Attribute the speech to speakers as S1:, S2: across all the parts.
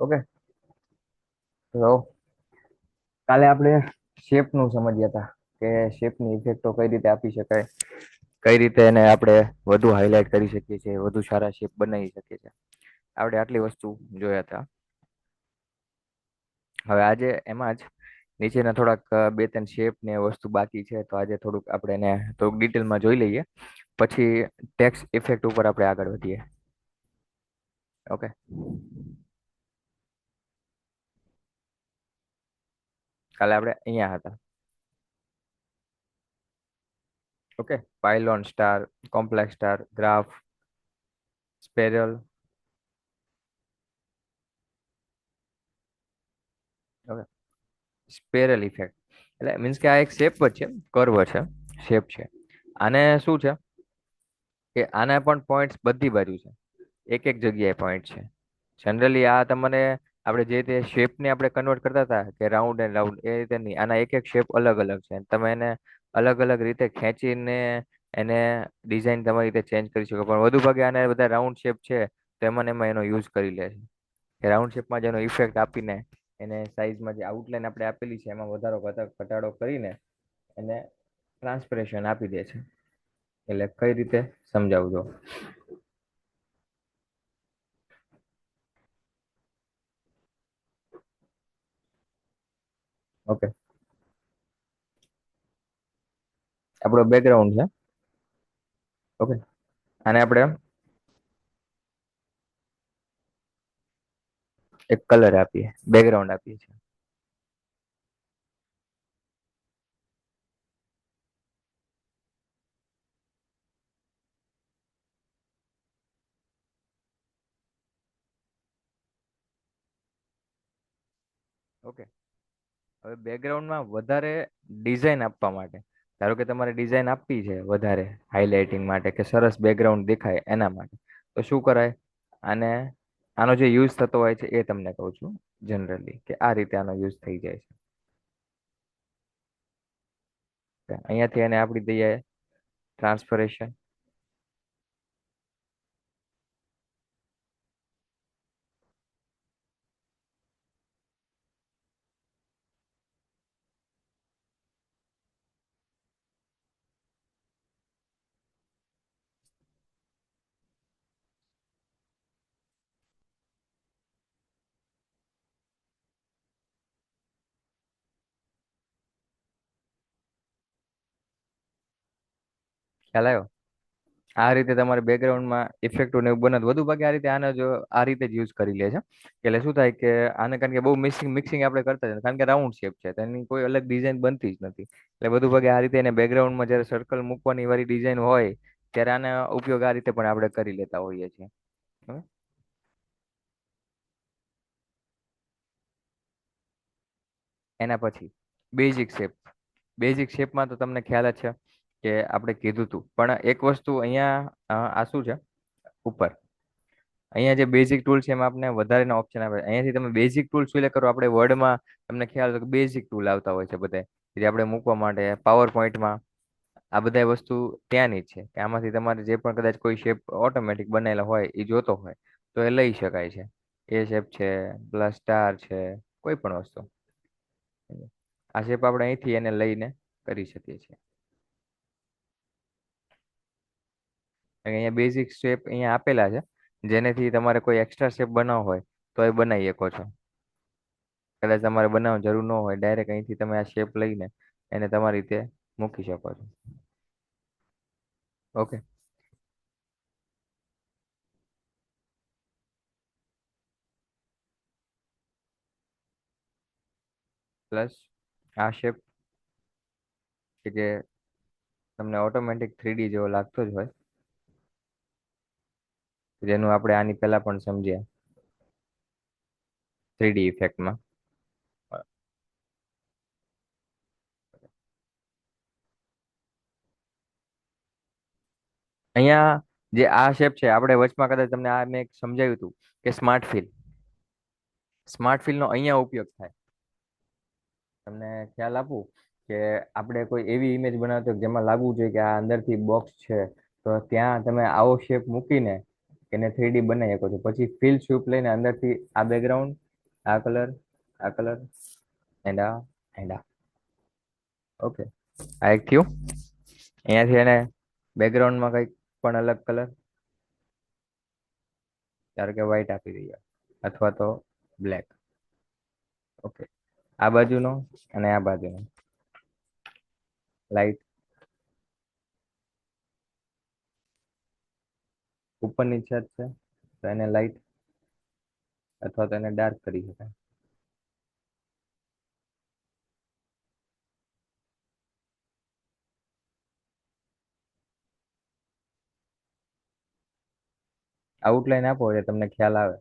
S1: Okay. તો કાલે આપણે શેપનું સમજ્યા હતા કે શેપની ઇફેક્ટો કઈ રીતે આપી શકાય, કઈ રીતે એને આપણે વધુ હાઇલાઇટ કરી શકીએ છીએ, વધુ સારા શેપ બનાવી શકીએ છીએ. આપણે આટલી વસ્તુ જોયા હતા. હવે આજે એમાં જ નીચેના થોડાક બે ત્રણ શેપ ને વસ્તુ બાકી છે, તો આજે થોડુંક આપણે એને થોડુંક ડિટેલમાં જોઈ લઈએ, પછી ટેક્સ ઇફેક્ટ ઉપર આપણે આગળ વધીએ. ઓકે. કાલે આપણે અહીંયા હતા. Okay. Pylon star, complex star, graph, spiral. Okay. Spiral effect એટલે મીન્સ કે આ એક શેપ જ છે, કર્વ છે, શેપ છે. આને શું છે કે આના પણ પોઈન્ટ્સ બધી બાજુ છે, એક એક જગ્યાએ પોઈન્ટ છે. જનરલી આ તમને આપણે જે રીતે શેપને આપણે કન્વર્ટ કરતા હતા કે રાઉન્ડ એન્ડ રાઉન્ડ, એ રીતે નહીં. આના એક એક શેપ અલગ અલગ છે. તમે એને અલગ અલગ રીતે ખેંચીને એને ડિઝાઇન તમારી રીતે ચેન્જ કરી શકો, પણ વધુ ભાગે આને બધા રાઉન્ડ શેપ છે તો એમાં ને એમાં એનો યુઝ કરી લે છે કે રાઉન્ડ શેપમાં જેનો ઇફેક્ટ આપીને એને સાઈઝમાં જે આઉટલાઈન આપણે આપેલી છે એમાં વધારો ઘટાડો કરીને એને ટ્રાન્સપરેશન આપી દે છે. એટલે કઈ રીતે સમજાવજો. ઓકે. આપણો બેકગ્રાઉન્ડ છે. ઓકે. આને આપણે એક કલર આપીએ, બેકગ્રાઉન્ડ આપીએ છીએ. ઓકે. હવે બેકગ્રાઉન્ડમાં વધારે ડિઝાઇન આપવા માટે, ધારો કે તમારે ડિઝાઇન આપવી છે વધારે હાઇલાઇટિંગ માટે કે સરસ બેકગ્રાઉન્ડ દેખાય એના માટે, તો શું કરાય? આને આનો જે યુઝ થતો હોય છે એ તમને કહું છું. જનરલી કે આ રીતે આનો યુઝ થઈ જાય છે. અહીંયાથી એને આપણી દઈએ ટ્રાન્સફરેશન. ખ્યાલ આવ્યો? આ રીતે તમારે બેકગ્રાઉન્ડમાં ઇફેક્ટો ને એવું બને તો વધુ ભાગે આ રીતે આને જો આ રીતે જ યુઝ કરી લે છે. એટલે શું થાય કે આને કારણ કે બહુ મિક્સિંગ આપણે કરતા જ કારણ કે રાઉન્ડ શેપ છે તો એની કોઈ અલગ ડિઝાઇન બનતી જ નથી. એટલે વધુ ભાગે આ રીતે એને બેકગ્રાઉન્ડમાં જ્યારે સર્કલ મૂકવાની વાળી ડિઝાઇન હોય ત્યારે આનો ઉપયોગ આ રીતે પણ આપણે કરી લેતા હોઈએ છીએ. હવે એના પછી બેઝિક શેપમાં તો તમને ખ્યાલ જ છે કે આપણે કીધું હતું, પણ એક વસ્તુ અહીંયા આ શું છે ઉપર અહીંયા જે બેઝિક ટૂલ છે એમાં આપણે વધારેના ઓપ્શન આવે. અહીંયાથી તમે બેઝિક ટૂલ સિલેક્ટ કરો. આપણે વર્ડમાં તમને ખ્યાલ હોય કે બેઝિક ટૂલ આવતા હોય છે બધા, જે આપણે મૂકવા માટે પાવર પોઈન્ટમાં આ બધા વસ્તુ ત્યાંની જ છે કે આમાંથી તમારે જે પણ કદાચ કોઈ શેપ ઓટોમેટિક બનેલા હોય એ જોતો હોય તો એ લઈ શકાય છે. એ શેપ છે, પ્લસ સ્ટાર છે, કોઈ પણ વસ્તુ. આ શેપ આપણે અહીંથી એને લઈને કરી શકીએ છીએ. અહીંયા બેઝિક શેપ અહીંયા આપેલા છે, જેનેથી તમારે કોઈ એક્સ્ટ્રા શેપ બનાવવો હોય તો એ બનાવી શકો છો. કદાચ તમારે બનાવવાની જરૂર ન હોય, ડાયરેક્ટ અહીંથી તમે આ શેપ લઈને એને તમારી રીતે મૂકી શકો છો. ઓકે. પ્લસ આ શેપ કે જે તમને ઓટોમેટિક 3D જેવો લાગતો જ હોય, જેનું આપણે આની પહેલા પણ સમજ્યા 3D ઇફેક્ટમાં. અહીંયા જે આ શેપ છે આપણે વચમાં કદાચ તમને આ મેં એક સમજાવ્યું હતું કે સ્માર્ટ ફિલ નો અહીંયા ઉપયોગ થાય. તમને ખ્યાલ આપું કે આપણે કોઈ એવી ઇમેજ બનાવતો જેમાં લાગવું જોઈએ કે આ અંદરથી બોક્સ છે, તો ત્યાં તમે આવો શેપ મૂકીને એને 3D બનાવી શકો છો. પછી ફિલ સ્વીપ લઈને અંદરથી આ બેકગ્રાઉન્ડ આ કલર, આ કલર, એન્ડ આ, એન્ડ આ. ઓકે, આ એક થયું. અહીંયાથી એને બેકગ્રાઉન્ડમાં કંઈક પણ અલગ કલર, ધારો કે વ્હાઈટ આપી દઈએ અથવા તો બ્લેક. ઓકે, આ બાજુનો અને આ બાજુનો લાઈટ, ઉપરની છત છે તો એને લાઈટ અથવા તો એને ડાર્ક કરી શકાય. આઉટલાઈન આપો એટલે તમને ખ્યાલ આવે.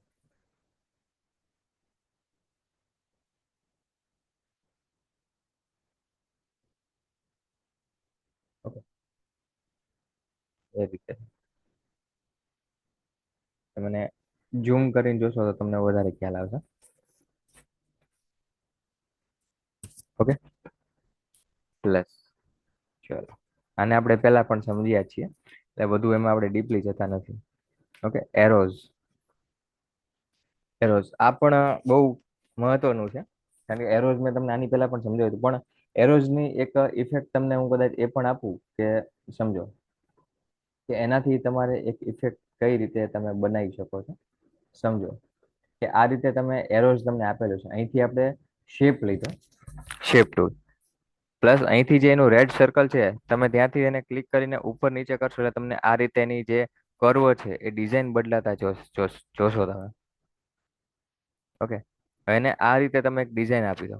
S1: ઓકે, એ રીતે તમને ઝૂમ કરીને જોશો તો તમને વધારે ખ્યાલ આવશે. ઓકે, પ્લસ, ચલો આને આપણે પહેલા પણ સમજ્યા છીએ એટલે બધું એમાં આપણે ડીપલી જતા નથી. Okay, arrows. એરોઝ આ પણ બહુ મહત્વનું છે, કારણ કે એરોઝ મેં તમને આની પહેલા પણ સમજાવ્યું હતું, પણ એરોઝની એક ઇફેક્ટ તમને હું કદાચ એ પણ આપું કે સમજો કે એનાથી તમારે એક ઇફેક્ટ કઈ રીતે તમે બનાવી શકો છો. સમજો કે આ રીતે તમે એરોઝ તમને આપેલું છે, અહીંથી આપણે શેપ લીધો, શેપ ટૂલ, પ્લસ અહીંથી જે એનું રેડ સર્કલ છે તમે ત્યાંથી એને ક્લિક કરીને ઉપર નીચે કરશો એટલે તમને આ રીતે એની જે કર્વ છે એ ડિઝાઇન બદલાતા જોશો તમે. ઓકે, એને આ રીતે તમે એક ડિઝાઇન આપી દો.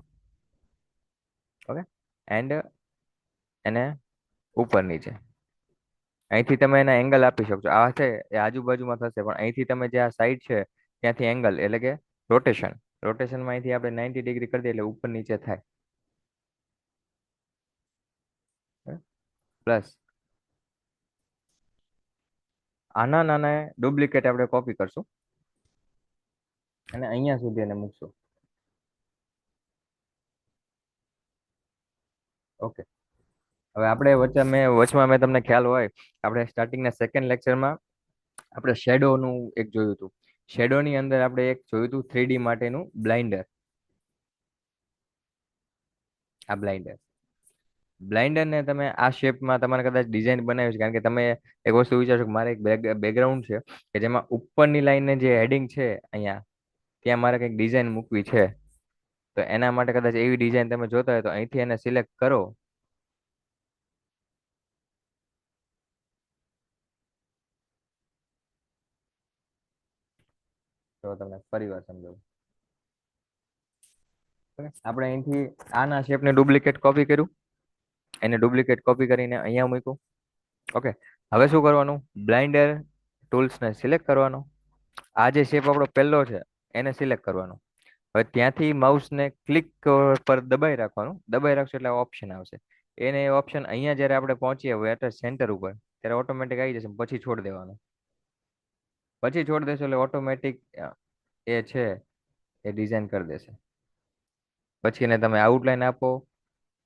S1: ઓકે, એન્ડ એને ઉપર નીચે અહીંથી તમે એના એંગલ આપી શકશો. આ છે એ આજુબાજુમાં થશે, પણ અહીંથી તમે જે આ સાઈડ છે ત્યાંથી એંગલ એટલે કે રોટેશન, રોટેશનમાં અહીંથી આપણે 90 ડિગ્રી કરી દઈએ એટલે ઉપર નીચે થાય. પ્લસ આના નાના ડુપ્લિકેટ આપણે કોપી કરશું અને અહીંયા સુધી એને મૂકશું. ઓકે, હવે આપણે વચમાં મેં તમને ખ્યાલ હોય આપણે સ્ટાર્ટિંગના સેકન્ડ લેક્ચરમાં આપણે શેડોનું એક જોયું હતું. શેડોની અંદર આપણે એક જોયું હતું 3D માટેનું બ્લાઇન્ડર. આ બ્લાઇન્ડર ને તમે આ શેપમાં તમારે કદાચ ડિઝાઇન બનાવી છે, કારણ કે તમે એક વસ્તુ વિચારશો કે મારે એક બેકગ્રાઉન્ડ છે કે જેમાં ઉપરની લાઈનને જે હેડિંગ છે અહીંયા ત્યાં મારે કંઈક ડિઝાઇન મૂકવી છે, તો એના માટે કદાચ એવી ડિઝાઇન તમે જોતા હોય તો અહીંથી એને સિલેક્ટ કરો. તો તમને ફરી વાર સમજાવું. આપણે અહીંથી આના શેપને ડુપ્લિકેટ કોપી કર્યું, એને ડુપ્લિકેટ કોપી કરીને અહીંયા મૂક્યું. ઓકે, હવે શું કરવાનું, બ્લાઇન્ડર ટૂલ્સને સિલેક્ટ કરવાનો. આ જે શેપ આપણો પહેલો છે એને સિલેક્ટ કરવાનો. હવે ત્યાંથી માઉસને ક્લિક પર દબાઈ રાખવાનું, દબાઈ રાખશો એટલે ઓપ્શન આવશે. એને ઓપ્શન અહીંયા જ્યારે આપણે પહોંચીએ હોય એટલે સેન્ટર ઉપર ત્યારે ઓટોમેટિક આવી જશે, પછી છોડી દેવાનું. પછી છોડી દેશો એટલે ઓટોમેટિક એ છે એ ડિઝાઇન કરી દેશે. પછી એને તમે આઉટલાઈન આપો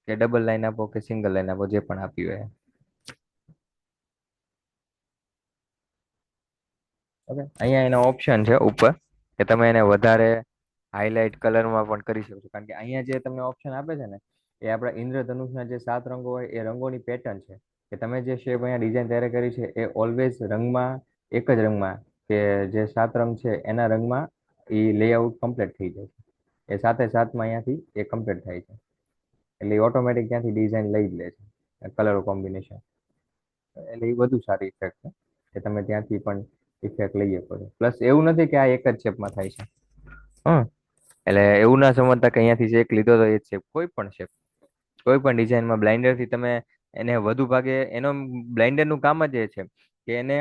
S1: કે ડબલ લાઈન આપો કે સિંગલ લાઈન આપો, જે પણ આપ્યું હોય. ઓકે, અહીંયા એનો ઓપ્શન છે ઉપર કે તમે એને વધારે હાઇલાઇટ કલરમાં પણ કરી શકો છો, કારણ કે અહીંયા જે તમને ઓપ્શન આપે છે ને એ આપણા ઇન્દ્રધનુષના જે 7 રંગો હોય એ રંગોની પેટર્ન છે, કે તમે જે શેપ અહીંયા ડિઝાઇન તૈયાર કરી છે એ ઓલવેઝ રંગમાં એક જ રંગમાં, કે જે 7 રંગ છે એના રંગમાં એ લેઆઉટ કમ્પ્લીટ થઈ જાય છે. એ સાથે સાથમાં અહીંયાથી એ કમ્પ્લીટ થાય છે, એટલે એ ઓટોમેટિક ત્યાંથી ડિઝાઇન લઈ જ લે છે કલર કોમ્બિનેશન. એટલે એ બધું સારી ઇફેક્ટ છે કે તમે ત્યાંથી પણ ઇફેક્ટ લઈ શકો છો. પ્લસ એવું નથી કે આ એક જ શેપમાં થાય છે. હા, એટલે એવું ના સમજતા કે અહીંયાથી શેપ લીધો તો એ જ શેપ, કોઈ પણ શેપ, કોઈ પણ ડિઝાઇનમાં બ્લાઇન્ડરથી તમે એને વધુ ભાગે એનો બ્લાઇન્ડરનું કામ જ એ છે કે એને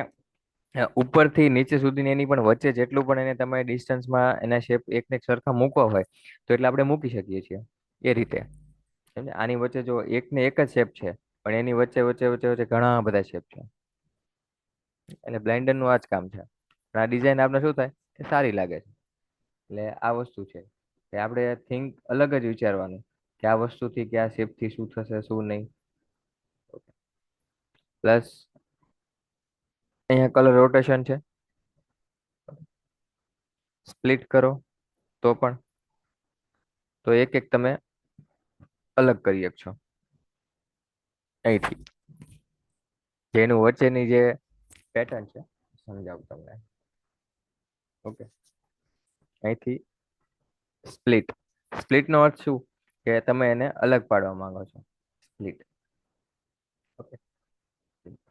S1: ઉપરથી નીચે સુધીની એની પણ વચ્ચે જેટલું પણ એને તમે ડિસ્ટન્સમાં એના શેપ એકને એક સરખા મૂકવા હોય તો એટલે આપણે મૂકી શકીએ છીએ એ રીતે. સમજ્યા? આની વચ્ચે જો એકને એક જ શેપ છે પણ એની વચ્ચે વચ્ચે વચ્ચે વચ્ચે ઘણા બધા શેપ છે, એટલે બ્લાઇન્ડરનું આ જ કામ છે. પણ આ ડિઝાઇન આપણે શું થાય કે સારી લાગે છે. એટલે આ વસ્તુ છે કે આપણે થિંક અલગ જ વિચારવાનું કે આ વસ્તુથી કે આ શેપથી શું થશે શું નહીં. પ્લસ અહીંયા કલર રોટેશન છે, સ્પ્લિટ કરો તો પણ તો એક એક તમે અલગ કરી શકશો અહીંથી. જેનું વચ્ચેની જે પેટર્ન છે સમજાવું તમને. ઓકે, અહીંથી સ્પ્લિટ. સ્પ્લિટ નો અર્થ શું? કે તમે એને અલગ પાડવા માંગો છો. સ્પ્લિટ. ઓકે,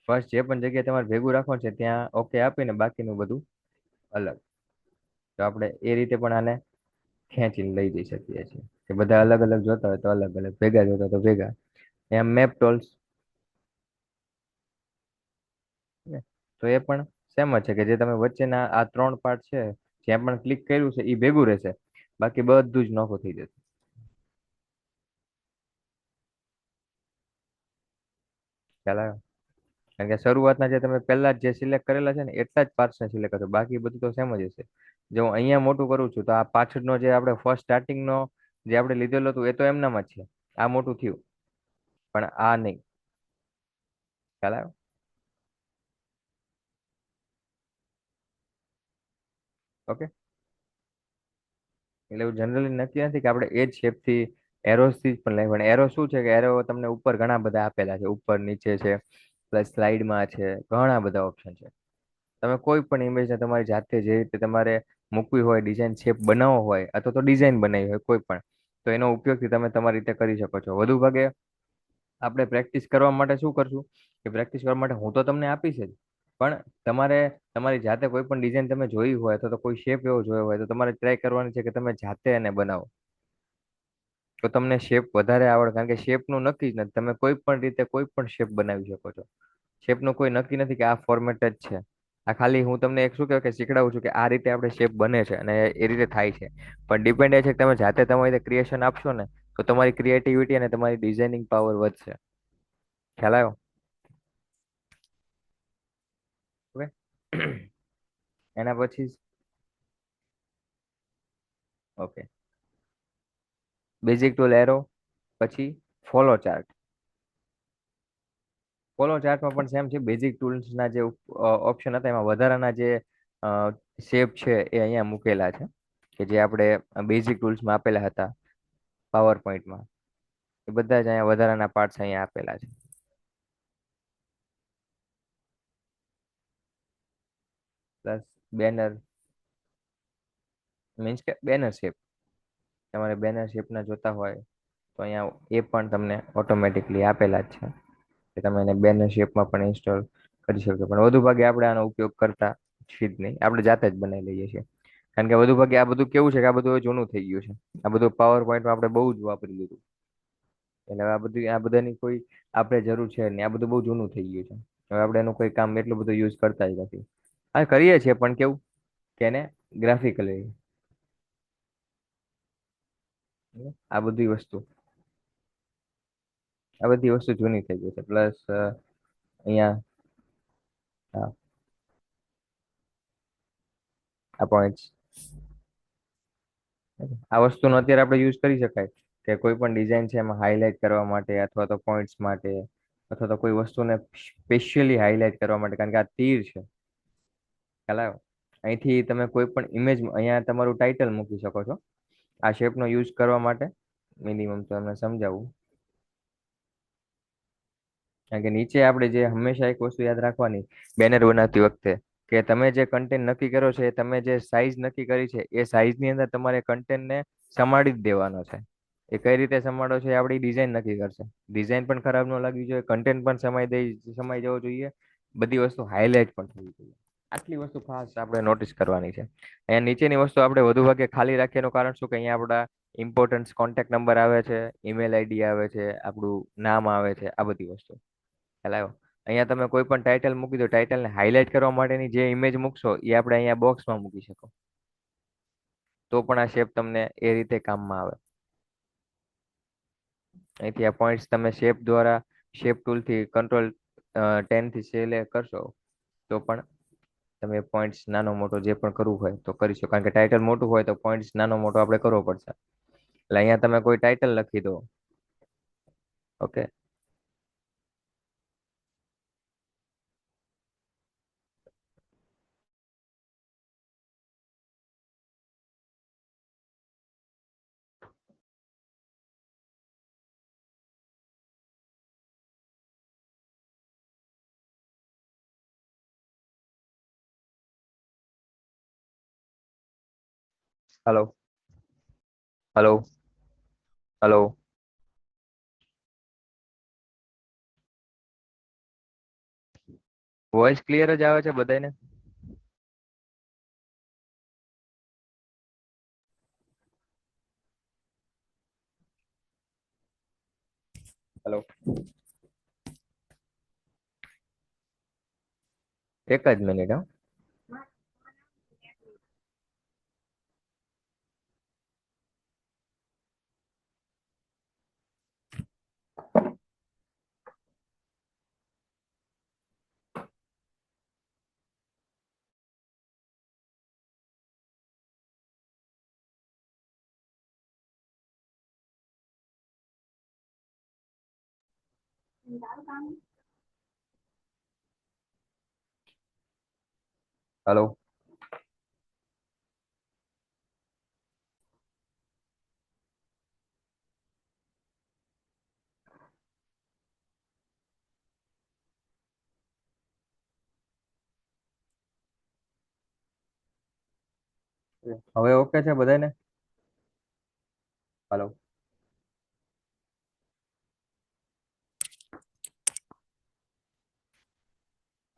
S1: ફર્સ્ટ જે પણ જગ્યાએ તમારે ભેગું રાખવાનું છે ત્યાં ઓકે આપીને બાકીનું બધું અલગ. તો આપણે એ રીતે પણ આને ખેંચીને લઈ જઈ શકીએ છીએ કે બધા અલગ અલગ જોતા હોય તો અલગ અલગ, ભેગા જોતા હોય તો ભેગા. એમ મેપ ટોલ્સ, તો એ પણ સેમ જ છે કે જે તમે વચ્ચેના આ ત્રણ પાર્ટ છે જ્યાં પણ ક્લિક કર્યું છે એ ભેગું રહેશે, બાકી બધું જ નોખું થઈ જશે. ખ્યાલ આવ્યો? કારણ કે શરૂઆતના જે તમે પહેલા જ જે સિલેક્ટ કરેલા છે ને એટલા જ પાર્ટ્સને સિલેક્ટ કરશો, બાકી બધું તો સેમ જ હશે. જો હું અહીંયા મોટું કરું છું તો આ પાછળનો જે આપણે ફર્સ્ટ સ્ટાર્ટિંગનો જે આપણે લીધેલું હતું એ તો એમનામ જ છે, આ મોટું થયું પણ આ નહીં. ખ્યાલ આવ્યો? ઓકે, એટલે એવું જનરલી નક્કી નથી કે આપણે એ જ શેપથી એરોઝથી જ પણ લઈ, પણ એરો શું છે કે એરો તમને ઉપર ઘણા બધા આપેલા છે, ઉપર નીચે છે, પ્લસ સ્લાઇડમાં છે, ઘણા બધા ઓપ્શન છે. તમે કોઈ પણ ઇમેજને તમારી જાતે જે રીતે તમારે મૂકવી હોય, ડિઝાઇન શેપ બનાવવો હોય અથવા તો ડિઝાઇન બનાવી હોય કોઈ પણ, તો એનો ઉપયોગથી તમે તમારી રીતે કરી શકો છો. વધુ ભાગે આપણે પ્રેક્ટિસ કરવા માટે શું કરશું કે પ્રેક્ટિસ કરવા માટે હું તો તમને આપીશ જ, પણ તમારે તમારી જાતે કોઈ પણ ડિઝાઇન તમે જોઈ હોય અથવા તો કોઈ શેપ એવો જોયો હોય તો તમારે ટ્રાય કરવાની છે કે તમે જાતે એને બનાવો. તો તમને શેપ વધારે આવડે, કારણ કે શેપનું નક્કી જ નથી, તમે કોઈ પણ રીતે કોઈ પણ શેપ બનાવી શકો છો. શેપનું કોઈ નક્કી નથી કે આ ફોર્મેટ જ છે. આ ખાલી હું તમને એક શું કહેવાય કે શીખડાવું છું કે આ રીતે આપણે શેપ બને છે અને એ રીતે થાય છે. પણ ડિપેન્ડ એ છે કે તમે જાતે તમારી રીતે ક્રિએશન આપશો ને તો તમારી ક્રિએટિવિટી અને તમારી ડિઝાઇનિંગ પાવર વધશે. ખ્યાલ આવ્યો? ઓકે. એના પછી ઓકે, બેઝિક ટૂલ એરો, પછી ફોલો ચાર્ટ. ફોલો ચાર્ટમાં પણ સેમ છે, બેઝિક ટૂલ્સના જે ઓપ્શન હતા એમાં વધારાના જે શેપ છે એ અહીંયા મૂકેલા છે કે જે આપણે બેઝિક ટૂલ્સમાં આપેલા હતા પાવર પોઈન્ટમાં, એ બધા જ અહીંયા વધારાના પાર્ટ્સ અહીંયા આપેલા છે. પ્લસ બેનર, મીન્સ કે બેનર શેપ. તમારે બેનર શેપના જોતા હોય તો અહીંયા એ પણ તમને ઓટોમેટિકલી આપેલા જ છે કે તમે એને બેનર શેપમાં પણ ઇન્સ્ટોલ કરી શકો. પણ વધુ ભાગે આપણે આનો ઉપયોગ કરતા છીએ જ નહીં, આપણે જાતે જ બનાવી લઈએ છીએ. કારણ કે વધુ ભાગે આ બધું કેવું છે કે આ બધું હવે જૂનું થઈ ગયું છે. આ બધું પાવર પોઈન્ટમાં આપણે બહુ જ વાપરી લીધું, એટલે આ બધાની કોઈ આપણે જરૂર છે નહીં. આ બધું બહુ જૂનું થઈ ગયું છે, હવે આપણે એનું કોઈ કામ એટલું બધું યુઝ કરતા જ નથી. હા કરીએ છીએ પણ કેવું કે એને ગ્રાફિકલી, આ બધી વસ્તુ આ બધી વસ્તુ જૂની થઈ ગઈ છે. પ્લસ અહીંયા હા, આ પોઈન્ટ્સ, આ વસ્તુનો અત્યારે આપણે યુઝ કરી શકાય કે કોઈ પણ ડિઝાઇન છે એમાં હાઇલાઇટ કરવા માટે અથવા તો પોઈન્ટ્સ માટે અથવા તો કોઈ વસ્તુને સ્પેશિયલી હાઇલાઇટ કરવા માટે, કારણ કે આ તીર છે. ખ્યાલ આવ્યો? અહીંથી તમે કોઈ પણ ઇમેજ અહીંયા તમારું ટાઇટલ મૂકી શકો છો આ શેપનો યુઝ કરવા માટે. મિનિમમ તમને સમજાવું, કારણ કે નીચે આપણે જે હંમેશા એક વસ્તુ યાદ રાખવાની બેનર બનાવતી વખતે, કે તમે જે કન્ટેન્ટ નક્કી કરો છો એ તમે જે સાઈઝ નક્કી કરી છે એ સાઈઝની અંદર તમારે કન્ટેન્ટને સમાડી જ દેવાનો છે. એ કઈ રીતે સમાડો છે એ આપણી ડિઝાઇન નક્કી કરશે. ડિઝાઇન પણ ખરાબ ન લાગવી જોઈએ, કન્ટેન્ટ પણ સમાઈ જવો જોઈએ, બધી વસ્તુ હાઇલાઇટ પણ થવી જોઈએ. આટલી વસ્તુ ખાસ આપણે નોટિસ કરવાની છે. અહીંયા નીચેની વસ્તુ આપણે વધુ ભાગે ખાલી રાખીએ એનું કારણ શું કે અહીંયા આપણા ઇમ્પોર્ટન્ટ કોન્ટેક્ટ નંબર આવે છે, ઈમેલ આઈડી આવે છે, આપણું નામ આવે છે, આ બધી વસ્તુ. ખ્યાલ આવ્યો? અહીંયા તમે કોઈ પણ ટાઇટલ મૂકી દો, ટાઇટલને હાઇલાઇટ કરવા માટેની જે ઇમેજ મૂકશો એ આપણે અહીંયા બોક્સમાં મૂકી શકો, તો પણ આ શેપ તમને એ રીતે કામમાં આવે. અહીંથી આ પોઈન્ટ્સ તમે શેપ દ્વારા શેપ ટૂલથી કંટ્રોલ 10 થી સિલેક્ટ કરશો તો પણ તમે પોઈન્ટ્સ નાનો મોટો જે પણ કરવું હોય તો કરી શકો. કારણ કે ટાઇટલ મોટું હોય તો પોઈન્ટ્સ નાનો મોટો આપણે કરવો પડશે. એટલે અહીંયા તમે કોઈ ટાઇટલ લખી દો. Okay, hello. Hello. Hello. Voice clear જ આવે છે બધાને? હલો. એક જ મિનિટ હા. હલો. હવે ઓકે છે બધાને? હલો.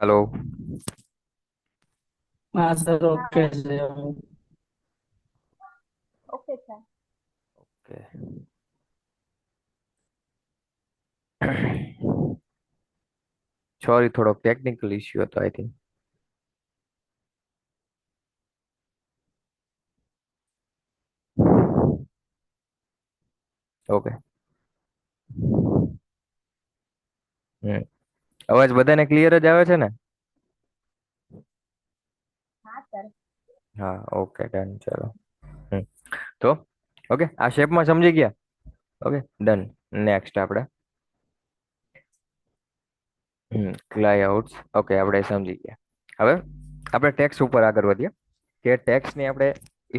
S1: હલો.
S2: હા સર ઓકે છે.
S1: ઓકે. સોરી, થોડોક ટેકનિકલ ઇસ્યુ હતો આઈ થિંક. ઓકે. હમ. અવાજ બધાને ક્લિયર જ આવે છે ને? હા, ઓકે ડન, ચલો. હમ. તો ઓકે, આ શેપમાં સમજી ગયા? Okay done. નેક્સ્ટ આપણે ક્લાયઆઉટ્સ. ઓકે, આપણે સમજી ગયા. હવે આપણે ટેક્સ ઉપર આગળ વધીએ કે ટેક્સની આપણે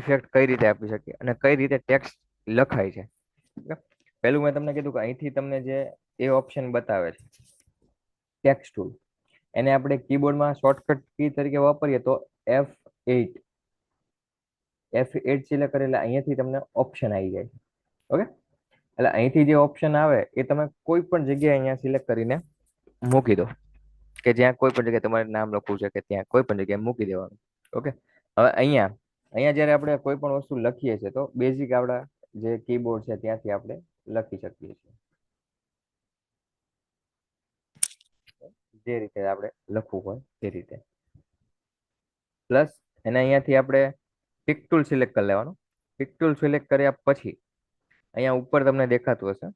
S1: ઇફેક્ટ કઈ રીતે આપી શકીએ અને કઈ રીતે ટેક્સ લખાય છે. Okay? પહેલું મેં તમને કીધું કે અહીંથી તમને જે એ ઓપ્શન બતાવે છે ટેક્સ ટૂલ, એને આપણે કીબોર્ડમાં શોર્ટકટ કી તરીકે વાપરીએ તો F8. F8 સિલેક્ટ કરે એટલે અહીંયાથી તમને ઓપ્શન આવી જાય છે. ઓકે, એટલે અહીંથી જે ઓપ્શન આવે એ તમે કોઈ પણ જગ્યાએ અહીંયા સિલેક્ટ કરીને મૂકી દો, કે જ્યાં કોઈ પણ જગ્યાએ તમારે નામ લખવું છે કે ત્યાં કોઈ પણ જગ્યાએ મૂકી દેવાનું. ઓકે, હવે અહીંયા અહીંયા જ્યારે આપણે કોઈ પણ વસ્તુ લખીએ છીએ તો બેઝિક આપણા જે કીબોર્ડ છે ત્યાંથી આપણે લખી શકીએ છીએ, જે રીતે આપણે લખવું હોય તે રીતે. પ્લસ એને અહીંયાથી આપણે પિક ટૂલ સિલેક્ટ કરી લેવાનું. પિક ટૂલ સિલેક્ટ કર્યા પછી અહીંયા ઉપર તમને દેખાતું હશે,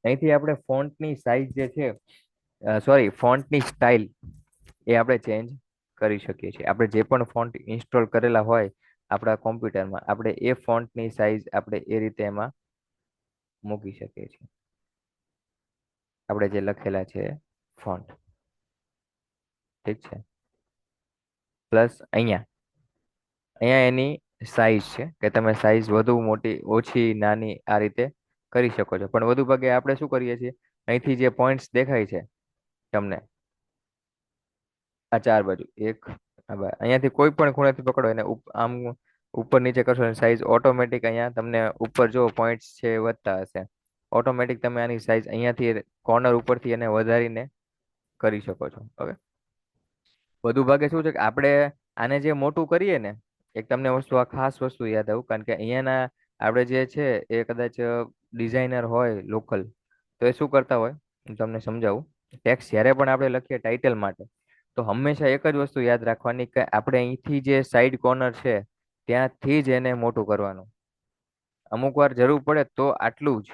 S1: અહીંથી આપણે ફોન્ટની સાઈઝ જે છે, સોરી ફોન્ટની સ્ટાઇલ એ આપણે ચેન્જ કરી શકીએ છીએ. આપણે જે પણ ફોન્ટ ઇન્સ્ટોલ કરેલા હોય આપણા કોમ્પ્યુટરમાં, આપણે એ ફોન્ટની સાઈઝ આપણે એ રીતે એમાં મૂકી શકીએ છીએ, આપણે જે લખેલા છે ફોન્ટ. ઠીક છે. પ્લસ અહીંયા અહીંયા એની સાઈઝ છે કે તમે સાઈઝ વધુ મોટી ઓછી નાની આ રીતે કરી શકો છો. પણ વધુ ભાગે આપણે શું કરીએ છીએ, અહીંથી જે પોઈન્ટ્સ દેખાય છે તમને આ ચાર બાજુ, એક અહીંયાથી કોઈ પણ ખૂણેથી પકડો એને આમ ઉપર નીચે કરશો સાઈઝ ઓટોમેટિક અહીંયા તમને ઉપર જો પોઈન્ટ્સ છે એ વધતા હશે. ઓટોમેટિક તમે આની સાઈઝ અહીંયાથી કોર્નર ઉપરથી એને વધારીને કરી શકો છો. ઓકે, વધુ ભાગે શું છે કે આપણે આને જે મોટું કરીએ ને, એક તમને વસ્તુ આ ખાસ વસ્તુ યાદ આવું, કારણ કે અહીંયાના આપણે જે છે એ કદાચ ડિઝાઇનર હોય લોકલ, તો એ શું કરતા હોય હું તમને સમજાવું. ટેક્સ જ્યારે પણ આપણે લખીએ ટાઇટલ માટે, તો હંમેશા એક જ વસ્તુ યાદ રાખવાની કે આપણે અહીંથી જે સાઈડ કોર્નર છે ત્યાંથી જ એને મોટું કરવાનું. અમુક વાર જરૂર પડે તો આટલું જ,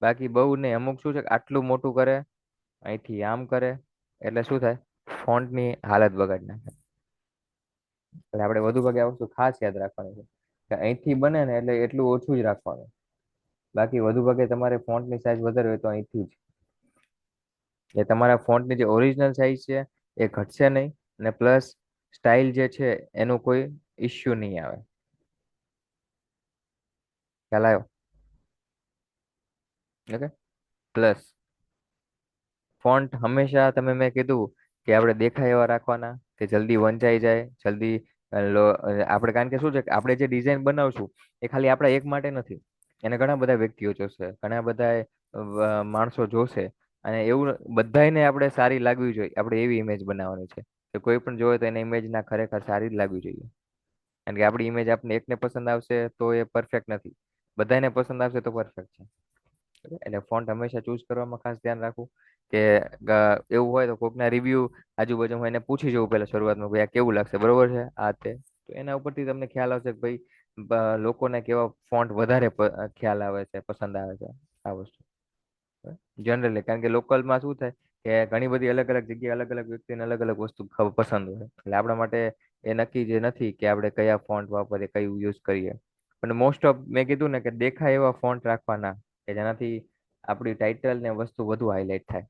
S1: બાકી બહુ નહીં. અમુક શું છે કે આટલું મોટું કરે, અહીંથી આમ કરે, એટલે શું થાય, ફોન્ટની હાલત બગાડી નાખે. એટલે આપણે વધુ ભાગે આ વસ્તુ ખાસ યાદ રાખવાની છે કે અહીંથી બને ને એટલે એટલું ઓછું જ રાખવાનું. બાકી વધુ ભાગે તમારે ફોન્ટની સાઈઝ વધારે હોય તો અહીંથી જ, એ તમારા ફોન્ટની જે ઓરિજિનલ સાઈઝ છે એ ઘટશે નહીં, અને પ્લસ સ્ટાઇલ જે છે એનું કોઈ ઇશ્યુ નહીં આવે. ખ્યાલ આવ્યો? ઓકે. પ્લસ ફોન્ટ હંમેશા તમે મેં કીધું કે આપણે દેખાય એવા રાખવાના કે જલ્દી વંચાઈ જાય, જલ્દી આપણે કારણ કે શું છે કે આપણે જે ડિઝાઇન બનાવશું એ ખાલી આપણા એક માટે નથી. એને ઘણા બધા વ્યક્તિઓ જોશે, ઘણા બધા માણસો જોશે. અને એવું બધાયને આપણે સારી લાગવી જોઈએ, આપણે એવી ઇમેજ બનાવવાની છે કે કોઈ પણ જોવે તો એને ઇમેજ ના ખરેખર સારી જ લાગવી જોઈએ. કારણ કે આપણી ઇમેજ આપણે એકને પસંદ આવશે તો એ પરફેક્ટ નથી, બધાને પસંદ આવશે તો પરફેક્ટ છે. એટલે ફોન્ટ હંમેશા ચૂઝ કરવામાં ખાસ ધ્યાન રાખવું કે એવું હોય તો કોકના રિવ્યુ આજુબાજુ હું એને પૂછી જવું પહેલા શરૂઆતમાં, ભાઈ આ કેવું લાગશે, બરોબર છે આ તે. તો એના ઉપરથી તમને ખ્યાલ આવશે કે ભાઈ લોકોને કેવા ફોન્ટ વધારે ખ્યાલ આવે છે, પસંદ આવે છે આ વસ્તુ. જનરલી કારણ કે લોકલમાં શું થાય કે ઘણી બધી અલગ અલગ જગ્યાએ અલગ અલગ વ્યક્તિને અલગ અલગ વસ્તુ પસંદ હોય, એટલે આપણા માટે એ નક્કી જે નથી કે આપણે કયા ફોન્ટ વાપરીએ, કયું યુઝ કરીએ. પણ મોસ્ટ ઓફ મેં કીધું ને કે દેખાય એવા ફોન્ટ રાખવાના કે જેનાથી આપણી ટાઇટલ ને વસ્તુ વધુ હાઇલાઇટ થાય.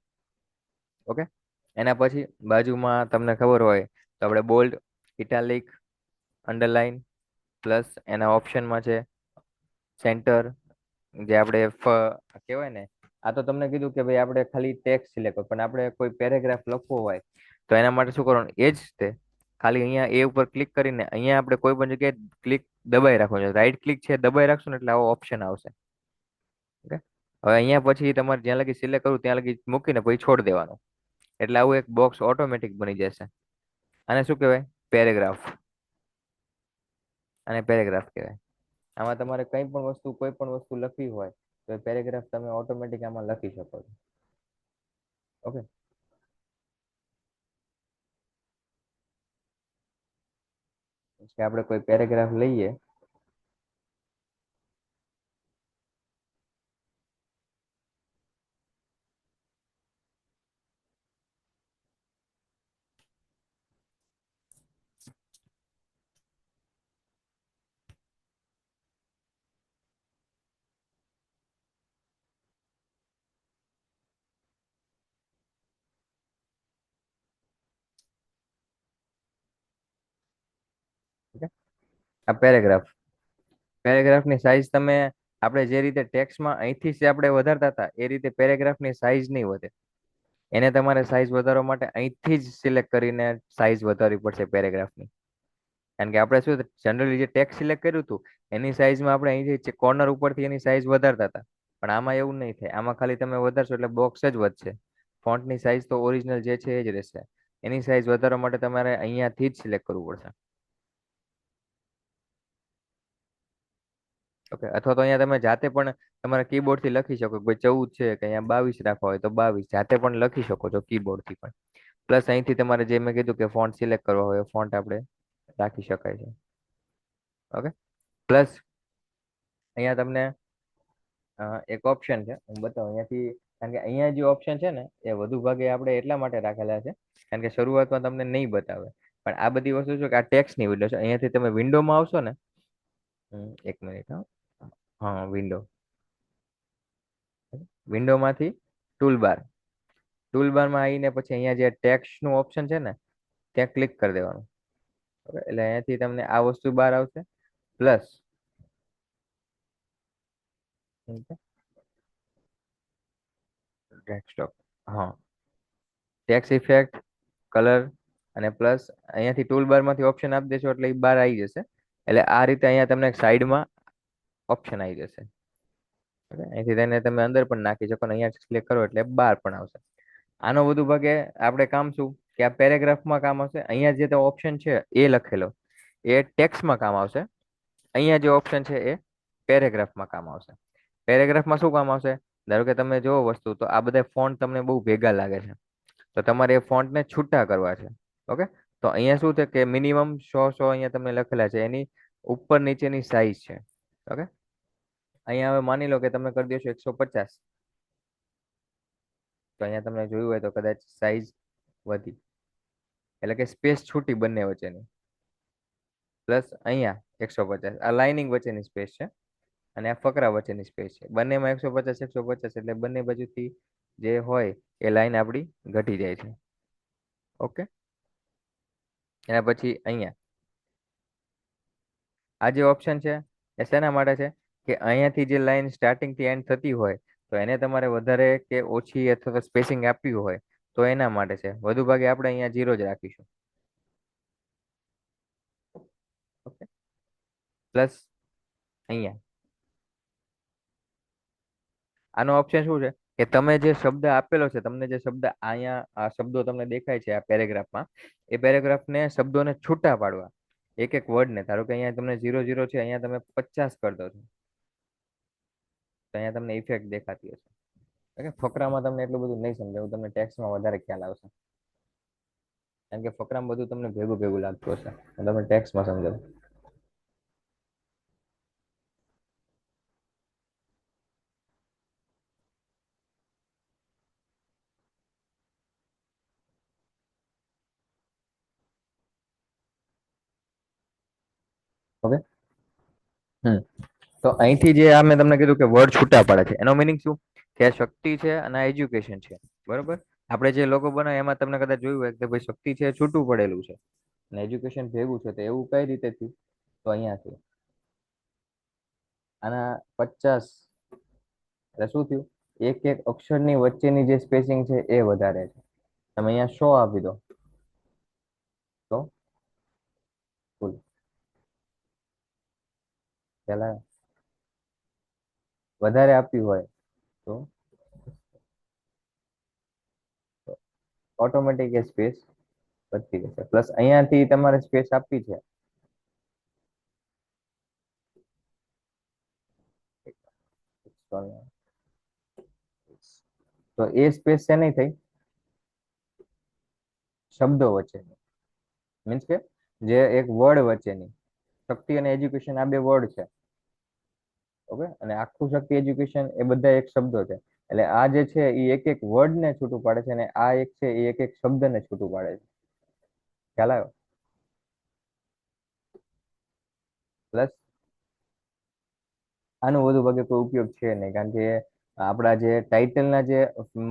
S1: ઓકે. એના પછી બાજુમાં તમને ખબર હોય તો આપણે બોલ્ડ, ઇટાલિક, અંડરલાઇન પ્લસ એના ઓપ્શનમાં છે સેન્ટર, જે આપણે કહેવાય ને. આ તો તમને કીધું કે ભાઈ આપણે ખાલી ટેક્સ્ટ સિલેક્ટ કરો, પણ આપણે કોઈ પેરેગ્રાફ લખવો હોય તો એના માટે શું કરવાનું, એ જ તે ખાલી અહીંયા એ ઉપર ક્લિક કરીને અહીંયા આપણે કોઈ પણ જગ્યાએ ક્લિક દબાઈ રાખવાનું છે, રાઈટ ક્લિક છે દબાઈ રાખશું ને એટલે આવો ઓપ્શન આવશે. ઓકે. હવે અહીંયા પછી તમારે જ્યાં લગી સિલેક્ટ કરવું ત્યાં લગી મૂકીને પછી છોડ દેવાનું, એટલે આવું એક બોક્સ ઓટોમેટિક બની જશે. આને શું કહેવાય, પેરેગ્રાફ. અને પેરેગ્રાફ કહેવાય. આમાં તમારે કંઈ પણ વસ્તુ કોઈ પણ વસ્તુ લખવી હોય તો એ પેરેગ્રાફ તમે ઓટોમેટિક આમાં લખી શકો છો. ઓકે. કે આપણે કોઈ પેરેગ્રાફ લઈએ. ઓકે. આ પેરેગ્રાફ, પેરેગ્રાફની સાઈઝ તમે આપણે જે રીતે ટેક્સ્ટમાં અહીંથી જ આપણે વધારતા હતા એ રીતે પેરેગ્રાફની સાઈઝ નહીં વધે. એને તમારે સાઈઝ વધારવા માટે અહીંથી જ સિલેક્ટ કરીને સાઈઝ વધારવી પડશે પેરેગ્રાફની. કારણ કે આપણે શું જનરલી જે ટેક્સ્ટ સિલેક્ટ કર્યું હતું એની સાઈઝમાં આપણે અહીંથી કોર્નર ઉપરથી એની સાઈઝ વધારતા હતા. પણ આમાં એવું નહીં થાય, આમાં ખાલી તમે વધારશો એટલે બોક્સ જ વધશે. ફોન્ટની સાઈઝ તો ઓરિજિનલ જે છે એ જ રહેશે. એની સાઈઝ વધારવા માટે તમારે અહીંયાથી જ સિલેક્ટ કરવું પડશે. ઓકે. અથવા તો અહીંયા તમે જાતે પણ તમારા કીબોર્ડથી લખી શકો કે ભાઈ 14 છે કે અહીંયા 22 રાખવા હોય તો 22 જાતે પણ લખી શકો છો કીબોર્ડથી પણ. પ્લસ અહીંથી તમારે જે મેં કીધું કે ફોન્ટ સિલેક્ટ કરવા હોય ફોન્ટ આપણે રાખી શકાય છે. ઓકે. પ્લસ અહીંયા તમને એક ઓપ્શન છે, હું બતાવું અહીંયાથી. કારણ કે અહીંયા જે ઓપ્શન છે ને એ વધુ ભાગે આપણે એટલા માટે રાખેલા છે કારણ કે શરૂઆતમાં તમને નહીં બતાવે. પણ આ બધી વસ્તુ છે કે આ ટેક્સ્ટની વિન્ડો છે. અહીંયાથી તમે વિન્ડોમાં આવશો ને, એક મિનિટ. હા, હા, વિન્ડો. વિન્ડોમાંથી ટૂલબાર, ટૂલબારમાં આવીને પછી અહીંયા જે ટેક્સ્ટનું ઓપ્શન છે ને ત્યાં ક્લિક કરી દેવાનું. બરાબર? એટલે અહીંયાથી તમને આ વસ્તુ બહાર આવશે. પ્લસ ડેસ્કટોપ, હા, ટેક્સ ઇફેક્ટ, કલર અને પ્લસ અહીંયાથી ટૂલબારમાંથી ઓપ્શન આપી દેશો એટલે એ બહાર આવી જશે. એટલે આ રીતે અહીંયા તમને સાઈડમાં ઓપ્શન આવી જશે. ઓકે. અહીંથી તેને તમે અંદર પણ નાખી શકો અને અહીંયા ક્લિક કરો એટલે બહાર પણ આવશે. આનો વધુ ભાગે આપણે કામ શું કે આ પેરેગ્રાફમાં કામ આવશે. અહીંયા જે ઓપ્શન છે એ લખેલો એ ટેક્સ્ટમાં કામ આવશે. અહીંયા જે ઓપ્શન છે એ પેરેગ્રાફમાં કામ આવશે. પેરેગ્રાફમાં શું કામ આવશે, ધારો કે તમે જોવો વસ્તુ તો આ બધા ફોન્ટ તમને બહુ ભેગા લાગે છે તો તમારે એ ફોન્ટને છૂટા કરવા છે. ઓકે. તો અહીંયા શું છે કે મિનિમમ 100 અહીંયા તમને લખેલા છે, એની ઉપર નીચેની સાઈઝ છે. ઓકે. અહીંયા હવે માની લો કે તમે કરી દેશો 150, તો અહીંયા તમે જોયું હોય તો કદાચ સાઈઝ વધી, એટલે કે સ્પેસ છૂટી બંને વચ્ચેની. પ્લસ અહીંયા 150 આ લાઇનિંગ વચ્ચેની સ્પેસ છે અને આ ફકરા વચ્ચેની સ્પેસ છે. બંનેમાં 150 150 એટલે બંને બાજુથી જે હોય એ લાઈન આપણી ઘટી જાય છે. ઓકે. એના પછી અહીંયા આ જે ઓપ્શન છે એ શેના માટે છે કે અહીંયાથી જે લાઈન સ્ટાર્ટિંગ થી એન્ડ થતી હોય તો એને તમારે વધારે કે ઓછી અથવા સ્પેસિંગ આપવી હોય તો એના માટે છે. વધુ ભાગે આપણે અહીંયા 0 જ રાખીશું. ઓકે, પ્લસ અહીંયા આનો ઓપ્શન શું છે કે તમે જે શબ્દ આપેલો છે, તમને જે શબ્દ અહીંયા આ શબ્દો તમને દેખાય છે આ પેરેગ્રાફમાં, એ પેરેગ્રાફને શબ્દોને છૂટા પાડવા, એક એક વર્ડને. ધારો કે અહીંયા તમને 00 છે, અહીંયા તમે 50 કરી દો છો, તો અહીંયા તમને ઇફેક્ટ દેખાતી હશે. ઓકે, ફકરામાં તમને એટલું બધું નહીં સમજાવું, તમને ટેક્સ્ટમાં વધારે ખ્યાલ આવશે, કારણ કે ફકરામાં બધું તમને ભેગું ભેગું લાગતું હશે, તમે ટેક્સ્ટમાં સમજાવું. ઓકે. હમ તો અહીંથી જે આ મેં તમને કીધું કે વર્ડ છૂટા પડે છે, એનો મિનિંગ શું કે આ શક્તિ છે અને આ એજ્યુકેશન છે. બરોબર. આપણે જે લોગો બનાવ્યો એમાં તમને કદાચ જોયું હોય કે ભાઈ શક્તિ છે છૂટું પડેલું છે અને એજ્યુકેશન ભેગું છે, તો એવું કઈ રીતે થયું? તો અહીંયાથી આના 50 એટલે શું થયું? એક એક અક્ષરની વચ્ચેની જે સ્પેસિંગ છે એ વધારે છે. તમે અહીંયા 100 આપી દો તો ફૂલ પેલા વધારે આપ્યું હોય તો ઓટોમેટિક એ સ્પેસ વધતી જશે. પ્લસ અહીંયાથી તમારે સ્પેસ આપવી છે તો એ સ્પેસ છે નહીં થઈ શબ્દો વચ્ચેની, મીન્સ કે જે એક વર્ડ વચ્ચેની. શક્તિ અને એજ્યુકેશન આ બે વર્ડ છે. ઓકે, અને આખું શક્તિ એજ્યુકેશન એ બધા એક શબ્દો છે. એટલે આ જે છે એ એક એક વર્ડ ને છૂટું પાડે છે અને આ એક છે એ એક એક શબ્દ ને છૂટું પાડે છે. ખ્યાલ આવ્યો? પ્લસ આનું વધુ ભાગે કોઈ ઉપયોગ છે નહીં, કારણ કે આપણા જે ટાઇટલના જે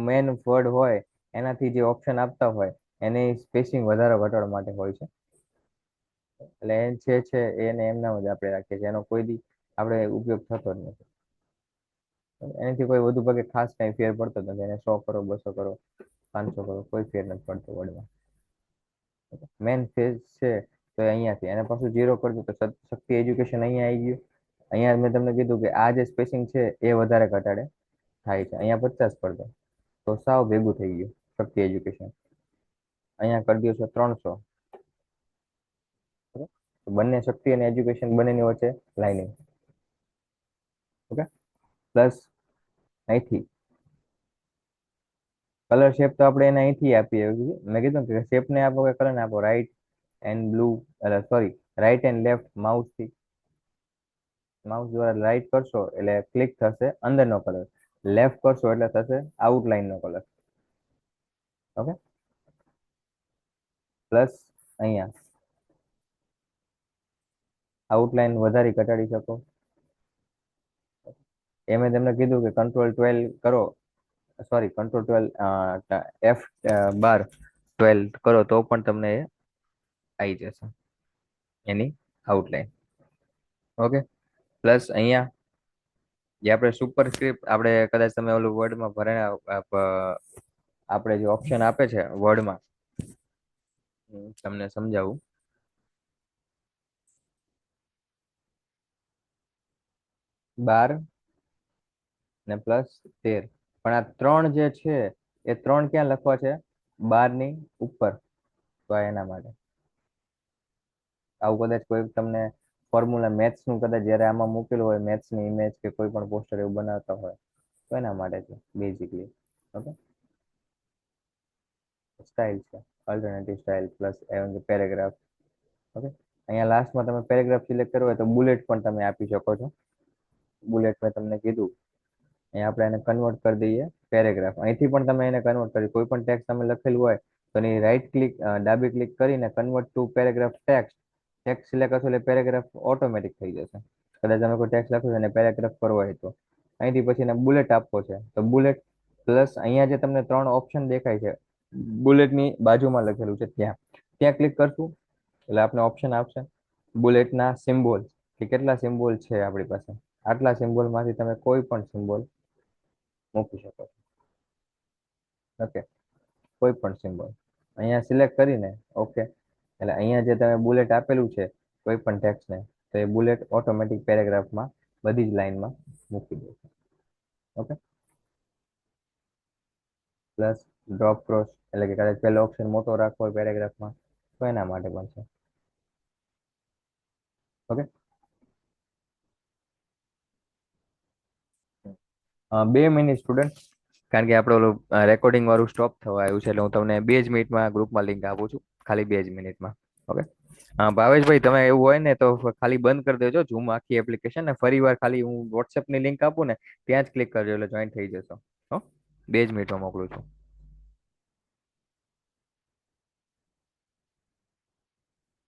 S1: મેન વર્ડ હોય એનાથી જે ઓપ્શન આપતા હોય એની સ્પેસિંગ વધારો ઘટાડવા માટે હોય છે. એટલે એ છે એને એમનામ જ આપણે રાખીએ છીએ, એનો કોઈ દી આપણે ઉપયોગ થતો જ નથી. એનાથી કોઈ વધુ ભાગે ખાસ કઈ ફેર પડતો જ નથી. એને 100 કરો, 200 કરો, 500 કરો, કોઈ ફેર નથી પડતો વર્ડમાં. મેન ફેઝ છે તો એ અહીંયાથી, અને પાછું 0 કરજો તો શક્તિ એજ્યુકેશન અહીંયા આવી ગયું. અહીંયા મેં તમને કીધું કે આ જે સ્પેસિંગ છે એ વધારે ઘટાડે થાય છે. અહીંયા 50 કરી દો તો સાવ ભેગું થઈ ગયું શક્તિ એજ્યુકેશન. અહીંયા કરી દો છો 300. ઓકે, તો બંને શક્તિ અને એજ્યુકેશન બંનેની વચ્ચે લાઇનિંગ. ઓકે, પ્લસ અહીંથી કલર શેપ તો આપણે એને અહીંથી આપીએ. મેં કીધું કે શેપ ને આપો કે કલર ને આપો, right and blue, sorry, right and left માઉસથી, માઉસ દ્વારા રાઈટ કરશો એટલે ક્લિક થશે અંદરનો કલર, લેફ્ટ કરશો એટલે થશે આઉટલાઈન નો કલર. ઓકે, પ્લસ અહીંયા આઉટલાઈન વધારી ઘટાડી શકો. એ મેં તમને કીધું કે કંટ્રોલ 12 કરો, સોરી કંટ્રોલ 12 F12 કરો તો પણ તમને એ આવી જશે એની આઉટલાઈન. ઓકે, પ્લસ અહીંયા જે આપણે સુપરસ્ક્રિપ્ટ, આપણે કદાચ તમે ઓલું વર્ડમાં ભરે આપણે જે ઓપ્શન આપે છે વર્ડમાં, તમને સમજાવું. 12 ને +13, પણ આ 3 જે છે એ 3 ક્યાં લખવા છે? 12 ની ઉપર. તો આ એના માટે આવું કદાચ કોઈ તમને ફોર્મ્યુલા મેથ્સ નું કદાચ જયારે આમાં મૂકેલું હોય, મેથ્સ ની ઇમેજ કે કોઈ પણ પોસ્ટર એવું બનાવતા હોય તો એના માટે છે બેઝિકલી. ઓકે, સ્ટાઇલ છે alternative style plus paragraph. Okay, અહીંયા લાસ્ટમાં તમે પેરેગ્રાફ સિલેક્ટ કરવો હોય તો બુલેટ પણ તમે આપી શકો છો. બુલેટ મેં તમને કીધું, અહીંયા આપણે એને કન્વર્ટ કરી દઈએ પેરેગ્રાફ. અહીંથી પણ તમે એને કન્વર્ટ કરી, કોઈ પણ ટેક્સ્ટ તમે લખેલું હોય તો એની રાઈટ ક્લિક, ડાબી ક્લિક કરીને convert to paragraph text select કરશો એટલે પેરેગ્રાફ ઓટોમેટિક થઈ જશે. કદાચ તમે કોઈ ટેક્સ્ટ લખ્યું છે અને પેરેગ્રાફ કરવો હોય તો અહીંથી પછી એને બુલેટ આપવો છે તો બુલેટ, પ્લસ અહીંયા જે તમને 3 ઓપ્શન દેખાય છે બુલેટની બાજુમાં લખેલું છે ત્યાં ત્યાં ક્લિક કરશું એટલે આપણે ઓપ્શન આપશે બુલેટના સિમ્બોલ, કે કેટલા સિમ્બોલ છે આપણી પાસે. આટલા સિમ્બોલ માંથી તમે કોઈ પણ સિમ્બોલ મૂકી શકો છો. ઓકે, કોઈ પણ સિમ્બોલ અહીંયા સિલેક્ટ કરીને ઓકે, એટલે અહીંયા જે તમે બુલેટ આપેલું છે કોઈ પણ ટેક્સ્ટને, તો એ બુલેટ ઓટોમેટિક પેરેગ્રાફમાં બધી જ લાઈનમાં મૂકી દે છે. ઓકે. પ્લસ ડ્રોપ ક્રોસ, એટલે કે કદાચ પહેલો ઓપ્શન મોટો રાખવો હોય પેરેગ્રાફમાં તો એના માટે પણ છે. ઓકે. 2 મિનિટ સ્ટુડન્ટ, કારણ કે આપણે ઓલું રેકોર્ડિંગ વાળું સ્ટોપ થવા આવ્યું છે, એટલે હું તમને 2 જ મિનિટમાં ગ્રુપમાં લિંક આપું છું, ખાલી 2 જ મિનિટમાં. ઓકે. હા ભાવેશભાઈ, તમે એવું હોય ને તો ખાલી બંધ કરી દેજો ઝૂમ આખી એપ્લિકેશન ને, ફરી વાર ખાલી હું WhatsApp ની લિંક આપું ને ત્યાં જ ક્લિક કરજો એટલે જોઈન થઈ જશો. હો, 2 જ મિનિટમાં મોકલું છું.